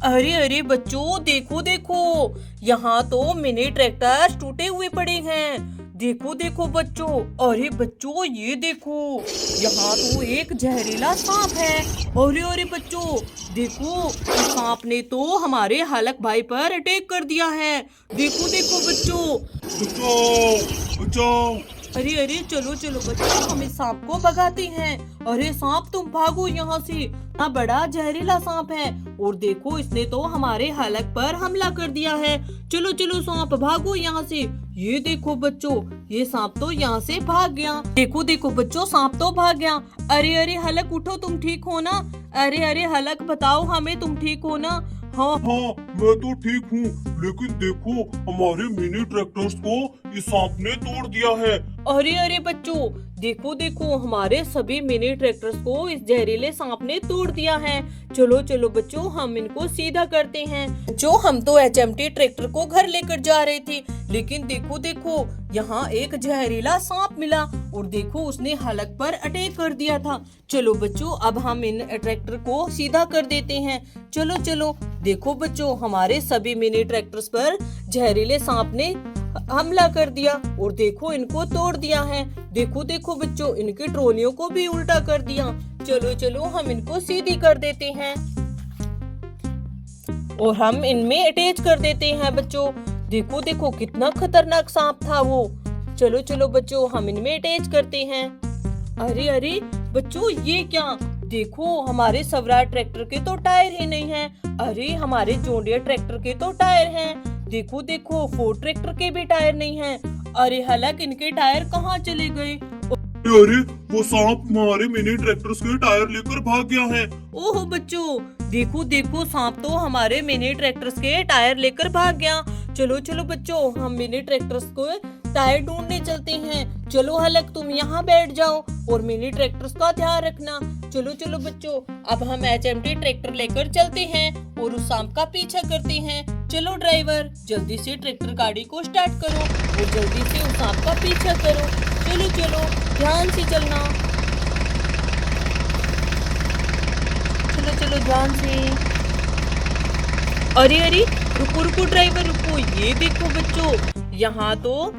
अरे अरे बच्चों, देखो देखो, यहाँ तो मिनी ट्रैक्टर टूटे हुए पड़े हैं। देखो देखो बच्चों, अरे बच्चों ये देखो, यहाँ तो एक जहरीला सांप है। अरे अरे बच्चों, देखो इस सांप ने तो हमारे हलक भाई पर अटैक कर दिया है। देखो देखो बच्चों। बचाओ बचाओ। अरे अरे चलो चलो बच्चों, हम इस सांप को भगाते हैं। अरे सांप तुम भागो यहाँ से, इतना बड़ा जहरीला सांप है और देखो इसने तो हमारे हलक पर हमला कर दिया है। चलो चलो सांप भागो यहाँ से। ये देखो बच्चों, ये सांप तो यहाँ से भाग गया। देखो देखो बच्चों, सांप तो भाग गया। अरे अरे हलक उठो, तुम ठीक हो ना? अरे अरे हलक बताओ हमें, तुम ठीक हो ना? हाँ हाँ, मैं तो ठीक हूँ, लेकिन देखो हमारे मिनी ट्रैक्टर्स को इस सांप ने तोड़ दिया है। अरे अरे बच्चों, देखो देखो, हमारे सभी मिनी ट्रैक्टर्स को इस जहरीले सांप ने तोड़ दिया है। चलो चलो बच्चों, हम इनको सीधा करते हैं। जो हम तो एचएमटी ट्रैक्टर को घर लेकर जा रहे थे, लेकिन देखो देखो, यहाँ एक जहरीला सांप मिला और देखो उसने हलक पर अटैक कर दिया था। चलो बच्चों, अब हम इन ट्रैक्टर को सीधा कर देते हैं। चलो चलो, देखो बच्चों, हमारे सभी मिनी ट्रैक्टर्स पर जहरीले सांप ने हमला कर दिया और देखो इनको तोड़ दिया है। देखो देखो बच्चों, इनकी ट्रॉलियों को भी उल्टा कर दिया। चलो चलो, हम इनको सीधी कर देते हैं और हम इनमें अटैच कर देते हैं बच्चों। देखो देखो, कितना खतरनाक सांप था वो। चलो चलो बच्चों, हम इनमें अटैच करते हैं। अरे अरे बच्चों, ये क्या? देखो हमारे स्वराज ट्रैक्टर के तो टायर ही नहीं हैं। अरे हमारे जॉन डीयर ट्रैक्टर के तो टायर हैं। देखो देखो, फोर्ड ट्रैक्टर के भी टायर नहीं हैं। अरे हलक, इनके टायर कहाँ चले गए? अरे वो सांप हमारे मिनी ट्रैक्टर्स के टायर लेकर भाग गया है। ओहो बच्चों, देखो देखो, सांप तो हमारे मिनी ट्रैक्टर्स के टायर लेकर भाग गया। चलो चलो बच्चों, हम मिनी ट्रैक्टर्स को टायर ढूंढने चलते हैं। चलो हलक, तुम यहाँ बैठ जाओ और मिनी ट्रैक्टर्स का ध्यान रखना। चलो चलो बच्चों, अब हम एचएमटी ट्रैक्टर लेकर चलते हैं और उस सांप का पीछा करते हैं। चलो ड्राइवर, जल्दी से ट्रैक्टर गाड़ी को स्टार्ट करो और जल्दी से उस सांप का पीछा करो। चलो चलो, ध्यान से चलना। चलो चलो, ध्यान से। अरे अरे, रुको रुको ड्राइवर रुको, ये देखो बच्चों, यहाँ तो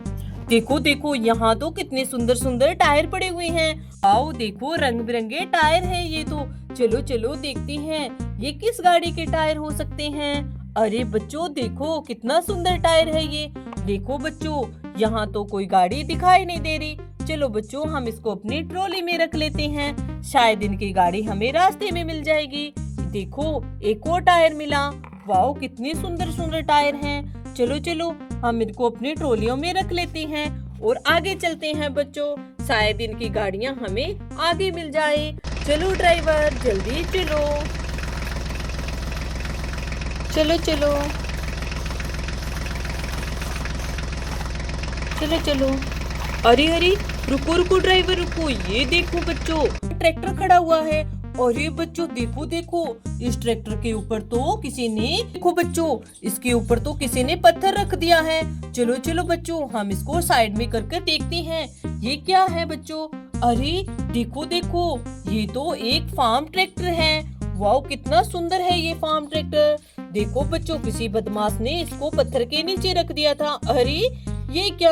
देखो देखो, यहाँ तो कितने सुंदर सुंदर टायर पड़े हुए हैं। आओ देखो, रंग बिरंगे टायर हैं ये तो। चलो चलो देखते हैं ये किस गाड़ी के टायर हो सकते हैं। अरे बच्चों देखो, कितना सुंदर टायर है ये। देखो बच्चों, यहाँ तो कोई गाड़ी दिखाई नहीं दे रही। चलो बच्चों, हम इसको अपनी ट्रॉली में रख लेते हैं, शायद इनकी गाड़ी हमें रास्ते में मिल जाएगी। देखो, एक और टायर मिला। वाओ, कितने सुंदर सुंदर टायर हैं। चलो चलो, हम इनको अपनी ट्रॉलियों में रख लेते हैं और आगे चलते हैं बच्चों, शायद इनकी गाड़ियां हमें आगे मिल जाए। चलो ड्राइवर, जल्दी चलो। चलो चलो, चलो चलो। अरे अरे, रुको रुको ड्राइवर रुको, ये देखो बच्चों, ट्रैक्टर खड़ा हुआ है। अरे बच्चों देखो देखो, इस ट्रैक्टर के ऊपर तो किसी ने, देखो बच्चों, इसके ऊपर तो किसी ने पत्थर रख दिया है। चलो चलो बच्चों, हम इसको साइड में करके देखते हैं ये क्या है बच्चों। अरे देखो देखो, ये तो एक फार्म ट्रैक्टर है। वाओ, कितना सुंदर है ये फार्म ट्रैक्टर। देखो बच्चों, किसी बदमाश ने इसको पत्थर के नीचे रख दिया था। अरे ये क्या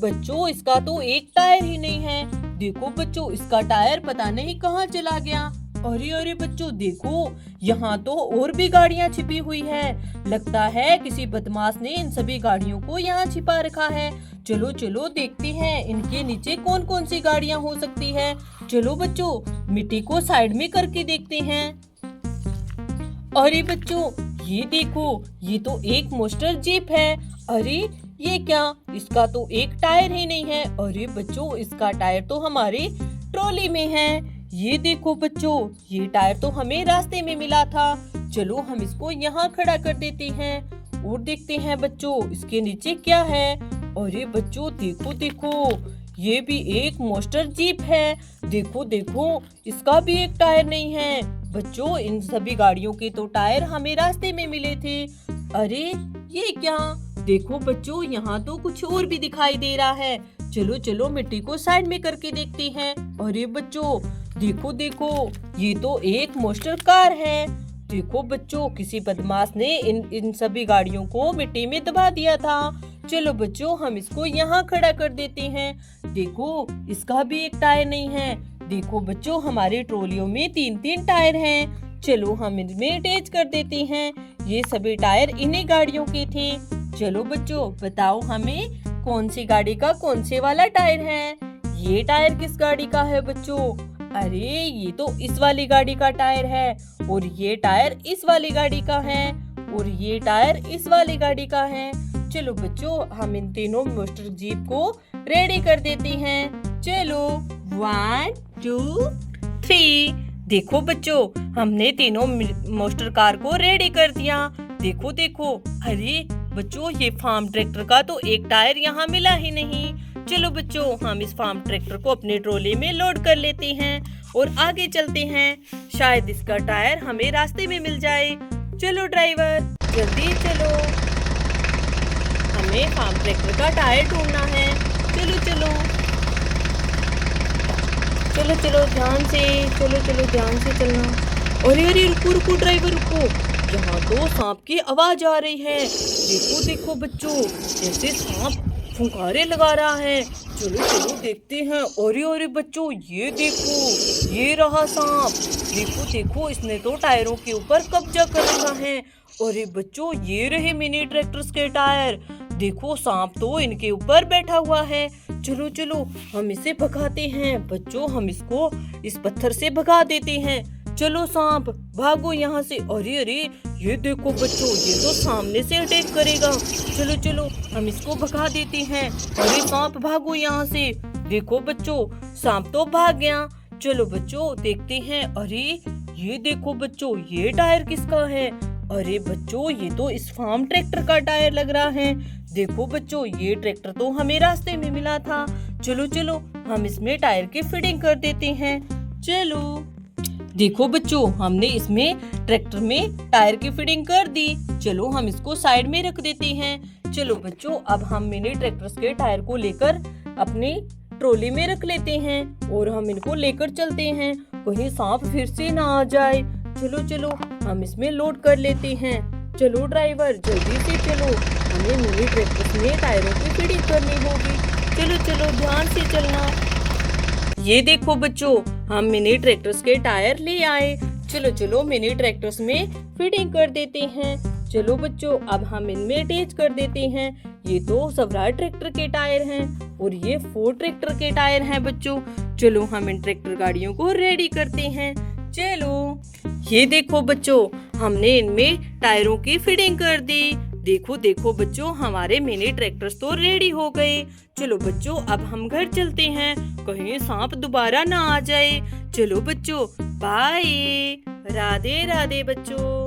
बच्चों, इसका तो एक टायर ही नहीं है। देखो बच्चों, इसका टायर पता नहीं कहाँ चला गया। अरे अरे बच्चों देखो, यहाँ तो और भी गाड़ियाँ छिपी हुई है। लगता है किसी बदमाश ने इन सभी गाड़ियों को यहाँ छिपा रखा है। चलो चलो देखते हैं इनके नीचे कौन कौन सी गाड़ियाँ हो सकती है। चलो बच्चों, मिट्टी को साइड में करके देखते हैं। अरे बच्चों ये देखो, ये तो एक मोस्टर जीप है। अरे ये क्या, इसका तो एक टायर ही नहीं है। अरे बच्चों, इसका टायर तो हमारे ट्रॉली में है। ये देखो बच्चों, ये टायर तो हमें रास्ते में मिला था। चलो हम इसको यहाँ खड़ा कर देते हैं और देखते हैं बच्चों इसके नीचे क्या है। अरे बच्चों देखो देखो, ये भी एक मोस्टर जीप है। देखो देखो, इसका भी एक टायर नहीं है। बच्चों, इन सभी गाड़ियों के तो टायर हमें रास्ते में मिले थे। अरे ये क्या, देखो बच्चों, यहाँ तो कुछ और भी दिखाई दे रहा है। चलो चलो, मिट्टी को साइड में करके देखते हैं। अरे बच्चों देखो देखो, ये तो एक मोस्टर कार है। देखो बच्चों, किसी बदमाश ने इन सभी गाड़ियों को मिट्टी में दबा दिया था। चलो बच्चों, हम इसको यहाँ खड़ा कर देते हैं। देखो, इसका भी एक टायर नहीं है। देखो बच्चों, हमारी ट्रॉलियों में 3-3 टायर हैं। चलो हम इनमें अटैच कर देते हैं। ये सभी टायर इन्हीं गाड़ियों के थे। चलो बच्चों, बताओ हमें कौन सी गाड़ी का कौन से वाला टायर है। ये टायर किस गाड़ी का है बच्चों? अरे, ये तो इस वाली गाड़ी का टायर है, और ये टायर इस वाली गाड़ी का है, और ये टायर इस वाली गाड़ी का है। चलो बच्चों, हम इन तीनों मोस्टर जीप को रेडी कर देते हैं। चलो 1 2 3। देखो बच्चों, हमने तीनों मोस्टर कार को रेडी कर दिया। देखो देखो, अरे बच्चों, ये फार्म ट्रैक्टर का तो एक टायर यहाँ मिला ही नहीं। चलो बच्चों, हम इस फार्म ट्रैक्टर को अपने ट्रॉली में लोड कर लेते हैं और आगे चलते हैं। शायद इसका टायर हमें रास्ते में मिल जाए। चलो ड्राइवर, जल्दी चलो, हमें फार्म ट्रैक्टर का टायर ढूंढना है। चलो चलो चलो चलो, ध्यान से चलो, चलो ध्यान से चलना। अरे अरे, रुको रुको ड्राइवर, रुको, यहाँ तो सांप की आवाज आ रही है। देखो देखो बच्चों, जैसे सांप फुंकारे लगा रहा है। चलो चलो देखते हैं। अरे अरे बच्चों, ये देखो, ये रहा सांप। देखो देखो, इसने तो टायरों के ऊपर कब्जा कर रखा है। अरे बच्चों, ये रहे मिनी ट्रैक्टर्स के टायर। देखो, सांप तो इनके ऊपर बैठा हुआ है। चलो चलो, हम इसे भगाते हैं। बच्चों, हम इसको इस पत्थर से भगा देते हैं। चलो सांप, भागो यहाँ से। अरे अरे, ये देखो बच्चों, ये तो सामने से अटैक करेगा। चलो चलो, हम इसको भगा देते हैं। अरे सांप, भागो यहाँ से। देखो बच्चों, सांप तो भाग गया। चलो बच्चों, देखते हैं। अरे ये देखो बच्चों, ये टायर किसका है? अरे बच्चों, ये तो इस फार्म ट्रैक्टर का टायर लग रहा है। देखो बच्चों, ये ट्रैक्टर तो हमें रास्ते में मिला था। चलो चलो, हम इसमें टायर की फिटिंग कर देते हैं। चलो देखो बच्चों, हमने इसमें ट्रैक्टर में टायर की फिटिंग कर दी। चलो हम इसको साइड में रख देते हैं। चलो बच्चों, अब हम मिनी ट्रैक्टर्स के टायर को लेकर अपनी ट्रॉली में रख लेते हैं और हम इनको लेकर चलते हैं, कहीं सांप फिर से ना आ जाए। चलो चलो, हम इसमें लोड कर लेते हैं। चलो ड्राइवर, जल्दी से चलो, हमें मिनी ट्रैक्टर्स में टायरों की फिटिंग करनी होगी। चलो चलो, ध्यान से चलना। ये देखो बच्चों, हम मिनी ट्रैक्टर्स के टायर ले आए। चलो चलो, मिनी ट्रैक्टर्स में फिटिंग कर देते हैं। चलो बच्चों, अब हम इनमें अटैच कर देते हैं। ये तो स्वराज ट्रैक्टर के टायर हैं और ये फोर्ड ट्रैक्टर के टायर हैं बच्चों। चलो हम इन ट्रैक्टर गाड़ियों को रेडी करते हैं। चलो, ये देखो बच्चों, हमने इनमें टायरों की फिटिंग कर दी। देखो देखो बच्चों, हमारे मिनी ट्रैक्टर्स तो रेडी हो गए। चलो बच्चों, अब हम घर चलते हैं, कहीं सांप दोबारा ना आ जाए। चलो बच्चों, बाय, राधे राधे बच्चों।